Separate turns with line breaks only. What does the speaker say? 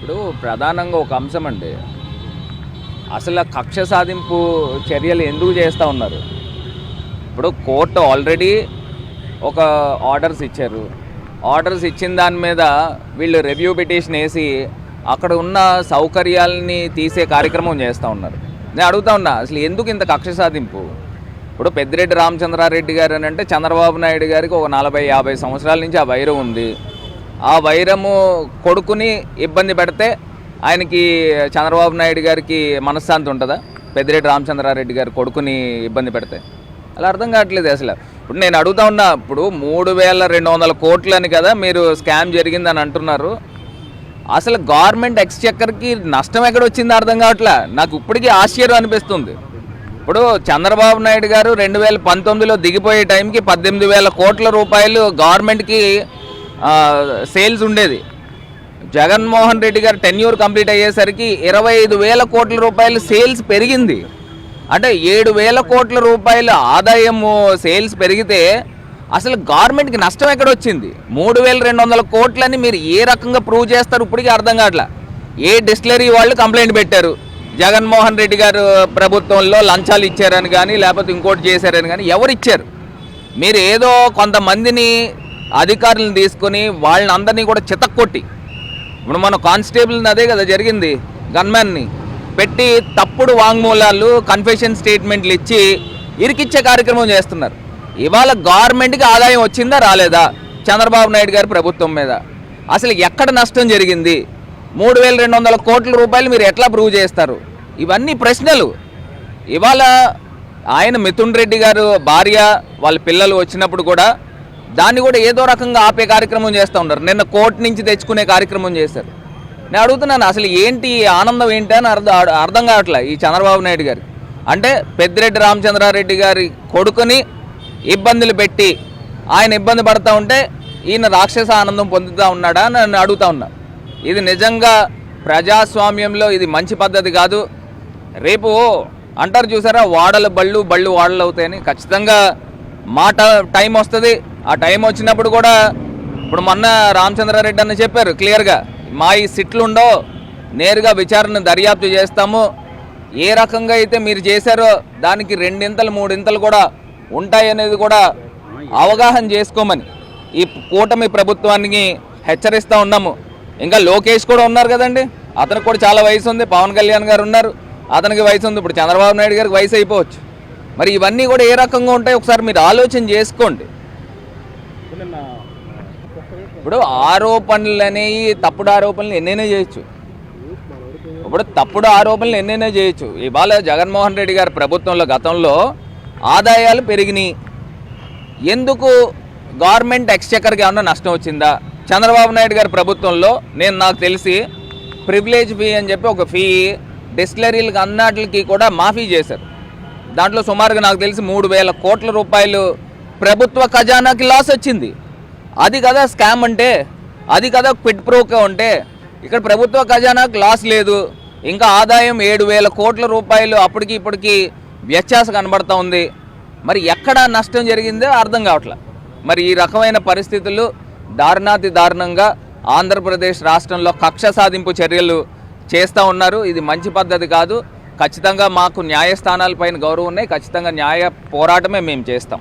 ఇప్పుడు ప్రధానంగా ఒక అంశం అండి. అసలు కక్ష సాధింపు చర్యలు ఎందుకు చేస్తూ ఉన్నారు? ఇప్పుడు కోర్టు ఆల్రెడీ ఒక ఆర్డర్స్ ఇచ్చారు. ఆర్డర్స్ ఇచ్చిన దాని మీద వీళ్ళు రివ్యూ పిటిషన్ వేసి అక్కడ ఉన్న సౌకర్యాలని తీసే కార్యక్రమం చేస్తూ ఉన్నారు. నేను అడుగుతా ఉన్నా, అసలు ఎందుకు ఇంత కక్ష సాధింపు? ఇప్పుడు పెద్దిరెడ్డి రామచంద్రారెడ్డి గారు అని అంటే చంద్రబాబు నాయుడు గారికి ఒక 40-50 సంవత్సరాల నుంచి ఆ వైరం ఉంది. ఆ వైరము కొడుకుని ఇబ్బంది పెడితే ఆయనకి చంద్రబాబు నాయుడు గారికి మనశ్శాంతి ఉంటుందా? పెద్దిరెడ్డి రామచంద్రారెడ్డి గారు కొడుకుని ఇబ్బంది పెడితే అలా అర్థం కావట్లేదు అసలు. ఇప్పుడు నేను అడుగుతా ఉన్నా, ఇప్పుడు 3200 కోట్లు అని కదా మీరు స్కామ్ జరిగిందని అంటున్నారు. అసలు గవర్నమెంట్ ఎక్స్చెక్కర్కి నష్టం ఎక్కడ వచ్చిందో అర్థం కావట్లే. నాకు ఇప్పటికీ ఆశ్చర్యం అనిపిస్తుంది. ఇప్పుడు చంద్రబాబు నాయుడు గారు 2019లో దిగిపోయే టైంకి 18,000 కోట్ల రూపాయలు గవర్నమెంట్కి సేల్స్ ఉండేది. జగన్మోహన్ రెడ్డి గారు టెన్యూర్ కంప్లీట్ అయ్యేసరికి 25,000 కోట్ల రూపాయలు సేల్స్ పెరిగింది. అంటే 7,000 కోట్ల రూపాయల ఆదాయము సేల్స్ పెరిగితే అసలు గవర్నమెంట్కి నష్టం ఎక్కడ వచ్చింది? 3,200 కోట్లని మీరు ఏ రకంగా ప్రూవ్ చేస్తారు ఇప్పటికీ అర్థం కావట్లా. ఏ డిస్టిలరీ వాళ్ళు కంప్లైంట్ పెట్టారు, జగన్మోహన్ రెడ్డి గారు ప్రభుత్వంలో లంచాలు ఇచ్చారని కానీ లేకపోతే ఇంకోటి చేశారని కానీ ఎవరు ఇచ్చారు? మీరు ఏదో కొంతమందిని అధికారులను తీసుకొని వాళ్ళని అందరినీ కూడా చితక్కొట్టి, ఇప్పుడు మన కానిస్టేబుల్ని అదే కదా జరిగింది, గన్మ్యాన్ని పెట్టి తప్పుడు వాంగ్మూలాలు కన్ఫెషన్ స్టేట్మెంట్లు ఇచ్చి ఇరికిచ్చే కార్యక్రమం చేస్తున్నారు. ఇవాళ గవర్నమెంట్కి ఆదాయం వచ్చిందా రాలేదా చంద్రబాబు నాయుడు గారి ప్రభుత్వం మీద? అసలు ఎక్కడ నష్టం జరిగింది? 3,200 కోట్ల రూపాయలు మీరు ఎట్లా ప్రూవ్ చేస్తారు? ఇవన్నీ ప్రశ్నలు. ఇవాళ ఆయన మిథున్ రెడ్డి గారు భార్య వాళ్ళ పిల్లలు వచ్చినప్పుడు కూడా దాన్ని కూడా ఏదో రకంగా ఆపే కార్యక్రమం చేస్తూ ఉన్నారు. నిన్న కోర్టు నుంచి తెచ్చుకునే కార్యక్రమం చేశారు. నేను అడుగుతున్నాను, అసలు ఏంటి ఆనందం ఏంటి అని అర్థం కావట్లే ఈ చంద్రబాబు నాయుడు గారికి. అంటే పెద్దిరెడ్డి రామచంద్రారెడ్డి గారి కొడుకుని ఇబ్బందులు పెట్టి ఆయన ఇబ్బంది పడుతూ ఉంటే ఈయన రాక్షస ఆనందం పొందుతూ ఉన్నాడా అని నన్ను అడుగుతూ ఉన్నా. ఇది నిజంగా ప్రజాస్వామ్యంలో ఇది మంచి పద్ధతి కాదు. రేపు అంటారు చూసారా, వాడలు బళ్ళు బళ్ళు వాడలు అవుతాయని. ఖచ్చితంగా మాట టైం వస్తుంది. ఆ టైం వచ్చినప్పుడు కూడా ఇప్పుడు మొన్న రామచంద్రారెడ్డి అన్న చెప్పారు క్లియర్గా, మా ఈ సిట్లు ఉండో నేరుగా విచారణ దర్యాప్తు చేస్తాము, ఏ రకంగా అయితే మీరు చేశారో దానికి 2 3 కూడా ఉంటాయనేది కూడా అవగాహన చేసుకోమని ఈ కూటమి ప్రభుత్వానికి హెచ్చరిస్తూ ఉన్నాము. ఇంకా లోకేష్ కూడా ఉన్నారు కదండి, అతనికి కూడా చాలా వయసు ఉంది. పవన్ కళ్యాణ్ గారు ఉన్నారు, అతనికి వయసు ఉంది. ఇప్పుడు చంద్రబాబు నాయుడు గారికి వయసు అయిపోవచ్చు. మరి ఇవన్నీ కూడా ఏ రకంగా ఉంటాయి ఒకసారి మీరు ఆలోచన చేసుకోండి. ఇప్పుడు ఆరోపణలు అనేవి, తప్పుడు ఆరోపణలు ఎన్నైనా చేయొచ్చు. ఇప్పుడు తప్పుడు ఆరోపణలు ఎన్నైనా చేయొచ్చు. ఇవాళ జగన్మోహన్ రెడ్డి గారి ప్రభుత్వంలో గతంలో ఆదాయాలు పెరిగినాయి. ఎందుకు గవర్నమెంట్ ఎక్స్చెక్కర్కి ఏమన్నా నష్టం వచ్చిందా? చంద్రబాబు నాయుడు గారి ప్రభుత్వంలో నాకు తెలిసి ప్రివిలేజ్ ఫీ అని చెప్పి ఒక ఫీ డిస్టిలరీలకు అన్నిటికి కూడా మాఫీ చేశారు. దాంట్లో సుమారుగా నాకు తెలిసి 3,000 కోట్ల రూపాయలు ప్రభుత్వ ఖజానాకి లాస్ వచ్చింది. అది కదా స్కామ్ అంటే, అది కదా క్విడ్ ప్రోకో అంటే. ఇక్కడ ప్రభుత్వ ఖజానాకి లాస్ లేదు, ఇంకా ఆదాయం 7,000 కోట్ల రూపాయలు అప్పటికి ఇప్పటికి వ్యత్యాసం కనబడుతూ ఉంది. మరి ఎక్కడ నష్టం జరిగిందో అర్థం కావట్లే. మరి ఈ రకమైన పరిస్థితులు దారుణాతి దారుణంగా ఆంధ్రప్రదేశ్ రాష్ట్రంలో కక్ష సాధింపు చర్యలు చేస్తూ ఉన్నారు. ఇది మంచి పద్ధతి కాదు. ఖచ్చితంగా మాకు న్యాయస్థానాలపైన గౌరవం ఉన్నాయి. ఖచ్చితంగా న్యాయ పోరాటమే మేము చేస్తాం.